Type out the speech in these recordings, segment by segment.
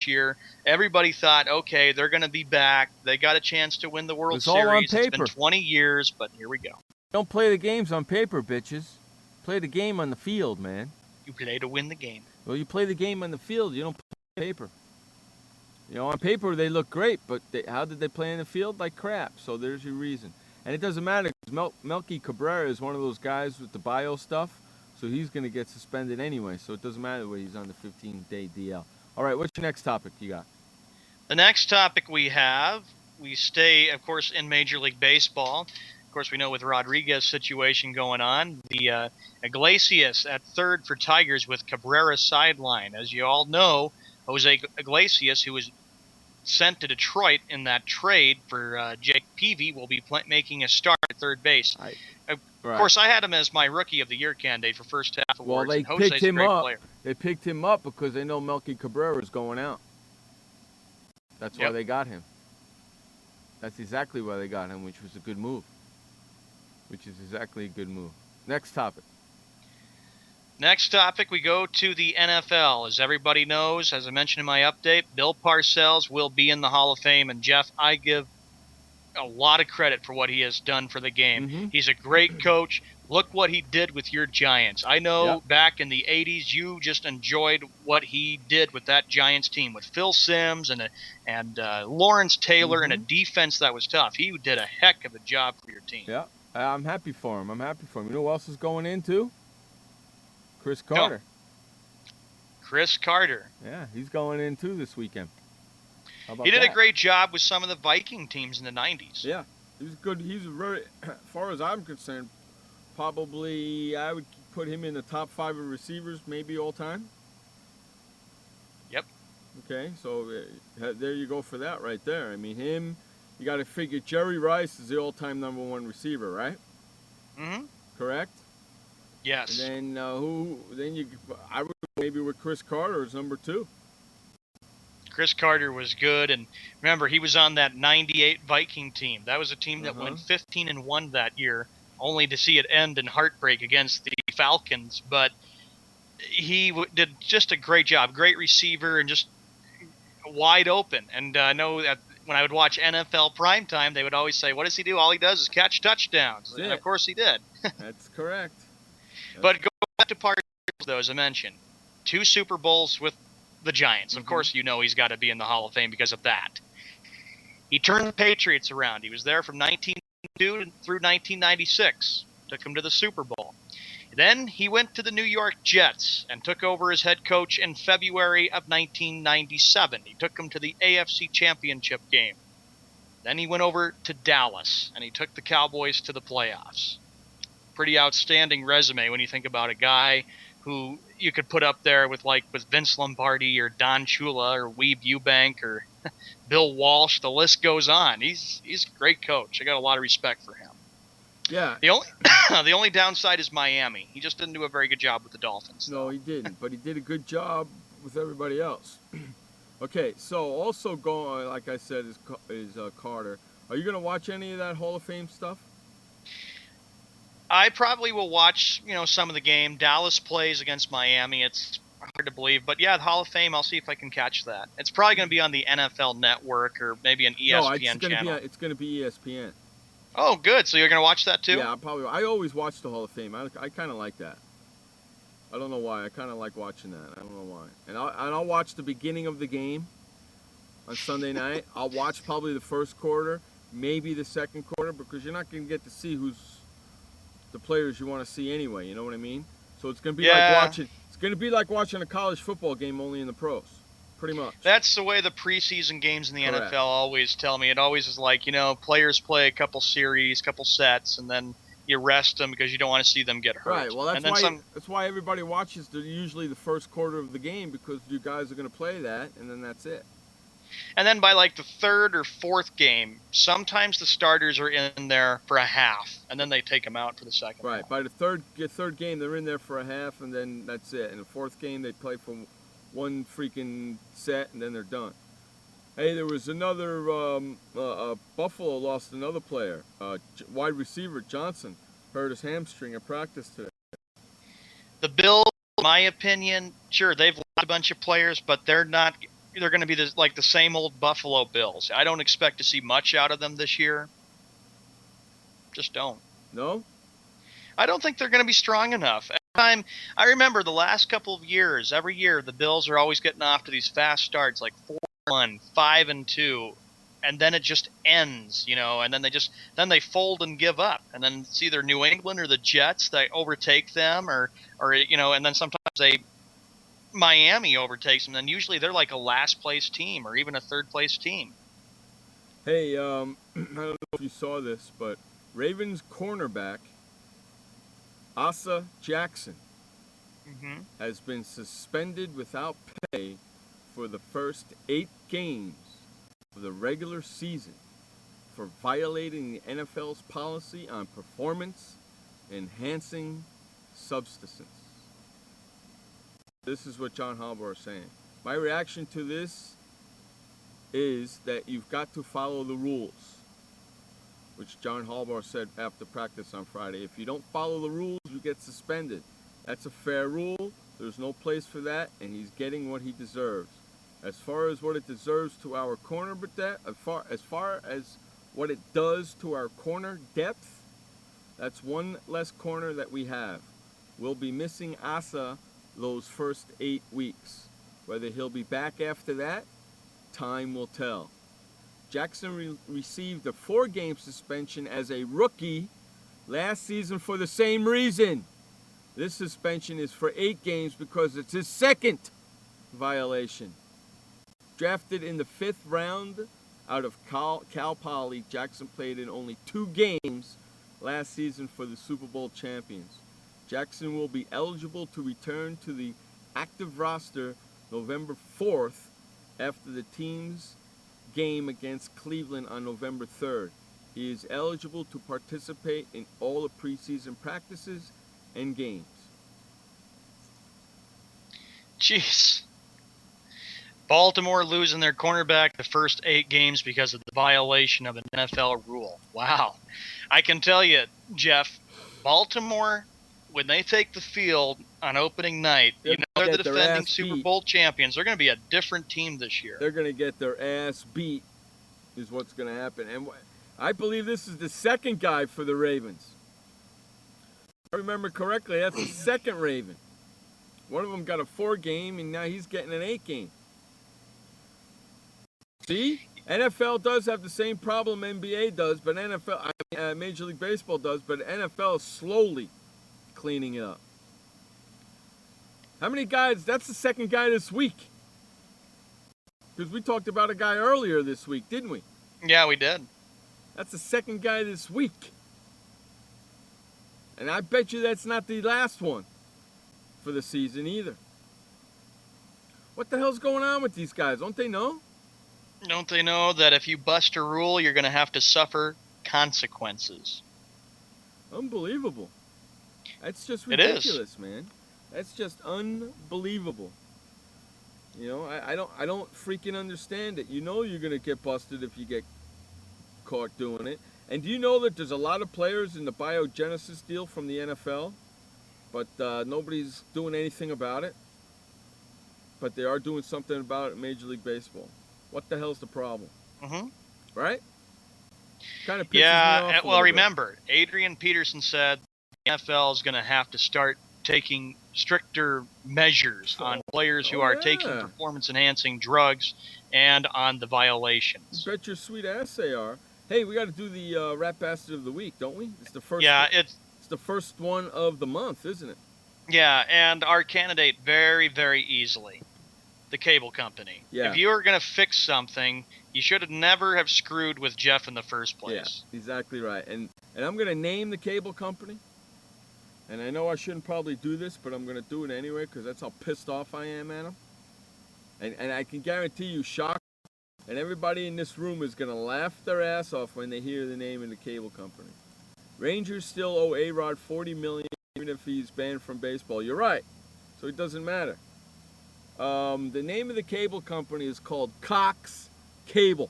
year. Everybody thought, okay, they're going to be back. They got a chance to win the World all on Series. It's been paper. 20 years, but here we go. Don't play the games on paper, bitches. Play the game on the field, man. You play to win the game. Well, you play the game on the field. You don't play on paper. On paper they look great, but how did they play in the field? Like crap. So there's your reason. And it doesn't matter because Melky Cabrera is one of those guys with the bio stuff, so he's going to get suspended anyway. So it doesn't matter whether he's on the 15-day DL. All right, what's your next topic you got? The next topic we stay, of course, in Major League Baseball. Of course, we know with Rodriguez's situation going on, the Iglesias at third for Tigers with Cabrera sideline. As you all know, Jose Iglesias, who was sent to Detroit in that trade for Jake Peavy, will be making a start at third base. Of course, I had him as my Rookie of the Year candidate for first half awards. Well, they Jose's picked him a great up. player. They picked him up because they know Melky Cabrera is going out. That's why they got him. That's exactly why they got him, which was a good move. Which is exactly a good move. Next topic. Next topic, we go to the NFL. As everybody knows, as I mentioned in my update, Bill Parcells will be in the Hall of Fame. And, Jeff, I give a lot of credit for what he has done for the game. Mm-hmm. He's a great coach. Look what he did with your Giants. I know back in the 80s, you just enjoyed what he did with that Giants team with Phil Simms and Lawrence Taylor and a defense that was tough. He did a heck of a job for your team. Yeah, I'm happy for him. You know who else is going in, too? Chris Carter. Chris Carter. Yeah, he's going in, too, this weekend. How about he did that? a great job with some of the Viking teams in the 90s. Yeah, he's good. He's very, as far as I'm concerned, probably I would put him in the top 5 of receivers, maybe all time. Yep. Okay, so there you go for that right there. I mean, him, you got to figure Jerry Rice is the all-time number 1 receiver, right? Mm-hmm. Correct? Yes. And then I would maybe with Chris Carter as number 2. Chris Carter was good, and remember, he was on that 98 Viking team. That was a team that went 15-1 that year, only to see it end in heartbreak against the Falcons. But he did just a great job, great receiver, and just wide open. And I know that when I would watch NFL primetime, they would always say, what does he do? All he does is catch touchdowns. And of course he did. That's correct. But go back to Parcells, though, as I mentioned, 2 Super Bowls with the Giants. Of course, you know he's got to be in the Hall of Fame because of that. He turned the Patriots around. He was there from 1992 through 1996. Took him to the Super Bowl. Then he went to the New York Jets and took over as head coach in February of 1997. He took them to the AFC Championship game. Then he went over to Dallas, and he took the Cowboys to the playoffs. Pretty outstanding resume when you think about a guy who you could put up there with Vince Lombardi or Don Shula or Weeb Eubank or Bill Walsh. The list goes on. He's a great coach. I got a lot of respect for him. Yeah. The only downside is Miami. He just didn't do a very good job with the Dolphins. No, he didn't. But he did a good job with everybody else. Okay, so also going, like I said, is Carter. Are you going to watch any of that Hall of Fame stuff? I probably will watch, some of the game. Dallas plays against Miami. It's hard to believe. But, yeah, the Hall of Fame, I'll see if I can catch that. It's probably going to be on the NFL Network or maybe an ESPN channel. It's going to be ESPN. Oh, good. So you're going to watch that too? Yeah, I always watch the Hall of Fame. I kind of like that. I don't know why. I kind of like watching that. I don't know why. And I'll watch the beginning of the game on Sunday night. I'll watch probably the first quarter, maybe the second quarter, because you're not going to get to see who's the players you want to see anyway. You know what I mean? So it's going to be like watching a college football game only in the pros. Pretty much. That's the way the preseason games in the NFL always tell me. It always is like, players play a couple series, couple sets, and then you rest them because you don't want to see them get hurt. Right. Well, that's why everybody watches usually the first quarter of the game, because you guys are going to play that, and then that's it. And then by the third or fourth game, sometimes the starters are in there for a half, and then they take them out for the second. Right. By the third game, they're in there for a half, and then that's it. In the fourth game, they play for one freaking set, and then they're done. Hey, there was another Buffalo lost another player, wide receiver Johnson hurt his hamstring at practice today. The Bills, in my opinion, sure, they've lost a bunch of players, but they're not they're going to be the same old Buffalo Bills. I don't expect to see much out of them this year. Just don't. No? I don't think they're going to be strong enough. I remember the last couple of years, every year the Bills are always getting off to these fast starts, like 4-1, 5-2, and then it just ends, and then they fold and give up, and then it's either New England or the Jets that overtake them, or and then sometimes Miami overtakes them. And usually they're like a last place team or even a third place team. Hey, I don't know if you saw this, but Ravens cornerback Asa Jackson has been suspended without pay for the first 8 games of the regular season for violating the NFL's policy on performance-enhancing substances. This is what John Harbaugh is saying. My reaction to this is that you've got to follow the rules, which John Harbaugh said after practice on Friday. If you don't follow the rules, you get suspended. That's a fair rule. There's no place for that, and he's getting what he deserves. As far as what it deserves to our corner depth, as far as what it does to our corner depth, that's one less corner that we have. We'll be missing Asa those first 8 weeks. Whether he'll be back after that, time will tell. Jackson received a 4-game suspension as a rookie last season for the same reason. This suspension is for 8 games because it's his second violation. Drafted in the 5th round out of Cal Poly, Jackson played in only 2 games last season for the Super Bowl champions. Jackson will be eligible to return to the active roster November 4th after the team's game against Cleveland on November 3rd. He is eligible to participate in all the preseason practices and games. Jeez. Baltimore losing their cornerback the first 8 games because of the violation of an NFL rule. Wow. I can tell you, Jeff, Baltimore, when they take the field on opening night, they're the defending Super Bowl champions. They're going to be a different team this year. They're going to get their ass beat is what's going to happen. And I believe this is the second guy for the Ravens. If I remember correctly, that's the second Raven. One of them got a 4-game, and now he's getting an 8-game. See? NFL does have the same problem NBA does, but Major League Baseball does, but NFL is slowly cleaning it up. How many guys? That's the second guy this week. Because we talked about a guy earlier this week, didn't we? Yeah, we did. That's the second guy this week. And I bet you that's not the last one for the season either. What the hell's going on with these guys? Don't they know? Don't they know that if you bust a rule, you're going to have to suffer consequences? Unbelievable. That's just ridiculous, man. That's just unbelievable. You know, I don't freaking understand it. You know you're going to get busted if you get caught doing it. And do you know that there's a lot of players in the biogenesis deal from the NFL, but nobody's doing anything about it? But they are doing something about it in Major League Baseball. What the hell's the problem? Right? Kind of pisses me off. Well, remember, Adrian Peterson said the NFL is going to have to start taking stricter measures on players who are taking performance-enhancing drugs and on the violations. Bet your sweet ass they are. Hey, we got to do the Rat Bastard of the Week, don't we? It's the first. Yeah, it's the first one of the month, isn't it? Yeah, and our candidate very, very easily. The cable company. Yeah. If you were going to fix something, you should have never have screwed with Jeff in the first place. Yeah, exactly right. And I'm going to name the cable company. And I know I shouldn't probably do this, but I'm going to do it anyway because that's how pissed off I am at them. And I can guarantee you, Shock and everybody in this room is going to laugh their ass off when they hear the name of the cable company. Rangers still owe A-Rod $40 million even if he's banned from baseball. You're right. So it doesn't matter. The name of the cable company is called Cox Cable.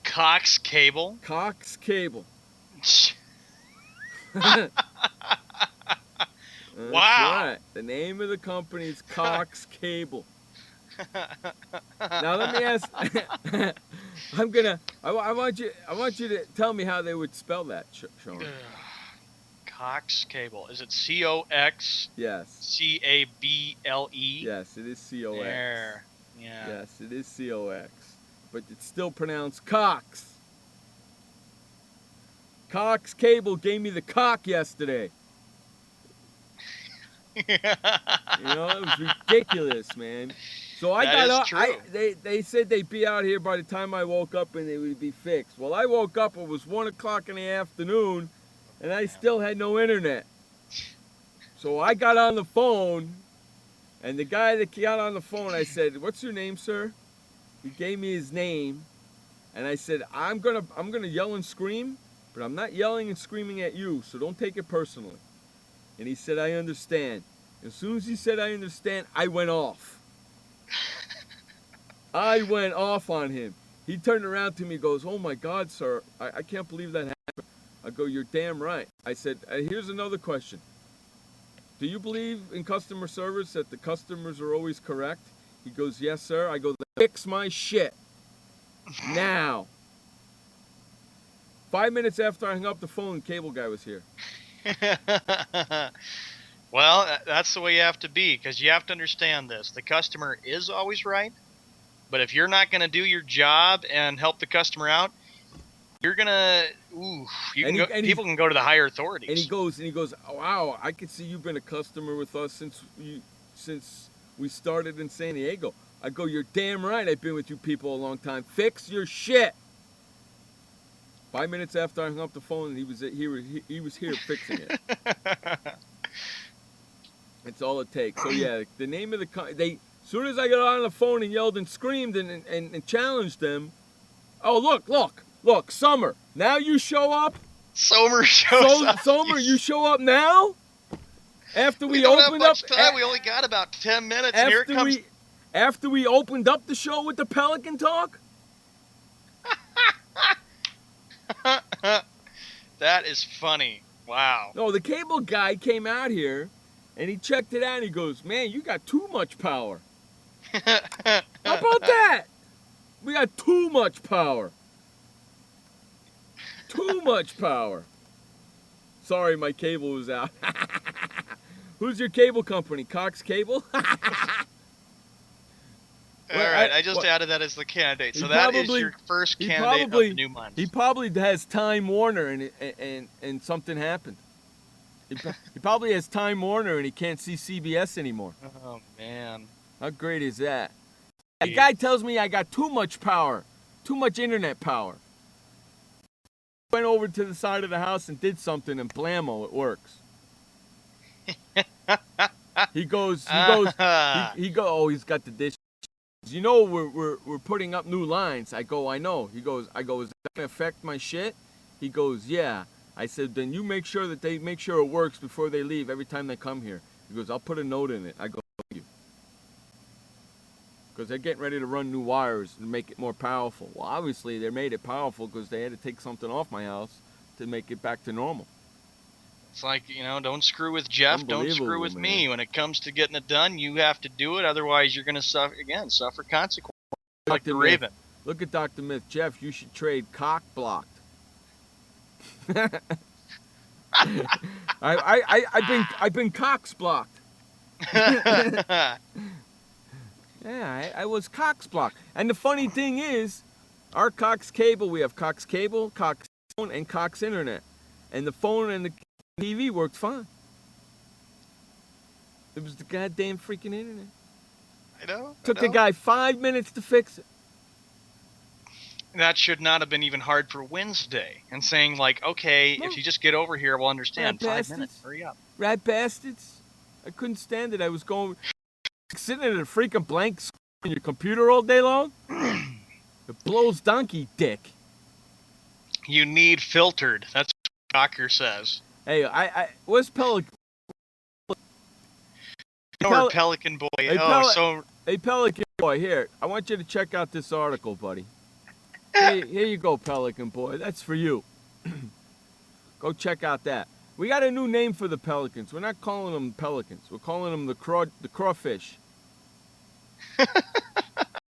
Cox Cable? Cox Cable. That's wow. right. The name of the company is Cox Cable. Now let me ask. I want you to tell me how they would spell that, Sean. Cox Cable. Is it C-O-X? Yes. C-A-B-L-E? Yes, it is C-O-X. There. Yeah. Yes, it is C-O-X. But it's still pronounced Cox. Cox Cable gave me the cock yesterday. You know, it was ridiculous, man. So I got up. They said they'd be out here by the time I woke up and they would be fixed. Well, I woke up. It was 1 o'clock in the afternoon, and I still had no internet. So I got on the phone, and the guy that got on the phone, I said, "What's your name, sir?" He gave me his name, and I said, "I'm gonna yell and scream, but I'm not yelling and screaming at you, so don't take it personally." And he said, "I understand." As soon as he said, "I understand," I went off. I went off on him. He turned around to me and goes, "Oh my God, sir, I can't believe that happened." I go, "You're damn right." I said, "Here's another question. Do you believe in customer service, that the customers are always correct?" He goes, "Yes, sir." I go, "Fix my shit. Now." 5 minutes after I hung up the phone, the cable guy was here. Well, that's the way you have to be, because you have to understand this. The customer is always right, but if you're not going to do your job and help the customer out, you're going to, people can go to the higher authorities. And he goes, "Oh, wow, I can see you've been a customer with us since we started in San Diego." I go, "You're damn right, I've been with you people a long time. Fix your shit." 5 minutes after I hung up the phone, he was here fixing it. That's all it takes. So yeah, the name of as soon as I got on the phone and yelled and screamed and challenged them, "Oh, look, Summer, now you show up." Somer shows up. Somer, you show up now? After we don't opened have much up time. We only got about 10 minutes, and here it comes. After we opened up the show with the Pelican talk? That is funny. Wow. No, the cable guy came out here, and he checked it out, and he goes, "Man, you got too much power." How about that? We got too much power. Too much power. Sorry, my cable was out. Who's your cable company? Cox Cable? All right, I just added that as the candidate. So that is your first candidate of the new month. He probably has Time Warner, and something happened. He probably has Time Warner, and he can't see CBS anymore. Oh, man. How great is that? A guy tells me I got too much power, too much internet power. Went over to the side of the house and did something, and blammo, it works. He goes, "Oh, he's got the dish. You know, we're putting up new lines." I go, "I know." He goes, "Is that gonna affect my shit?" He goes, "Yeah." I said, "Then you make sure that they make sure it works before they leave every time they come here." He goes, "I'll put a note in it." I go, "Thank you." Because they're getting ready to run new wires and make it more powerful. Well, obviously they made it powerful because they had to take something off my house to make it back to normal. It's like, don't screw with Jeff, don't screw with me. When it comes to getting it done, you have to do it. Otherwise, you're going to suffer consequences. Like the Raven. Look at Dr. Myth. "Jeff, you should trade cock blocked." I've been cox blocked. Yeah, I was cox blocked. And the funny thing is, our Cox Cable, we have Cox Cable, Cox Phone, and Cox Internet. And the phone and the TV worked fine. It was the goddamn freaking internet. I know. Took the guy 5 minutes to fix it. That should not have been even hard for Wednesday. And saying, like, okay, if you just get over here, we'll understand. 5 minutes, hurry up. Rat bastards. I couldn't stand it. I was sitting at a freaking blank screen on your computer all day long. It blows donkey dick. You need filtered. That's what Cocker says. Hey, where's Pelican? Or Pelican Boy. Hey, hey, Pelican Boy, here. I want you to check out this article, buddy. Here you go, Pelican Boy. That's for you. Go check out that. We got a new name for the pelicans. We're not calling them pelicans. We're calling them the crawfish.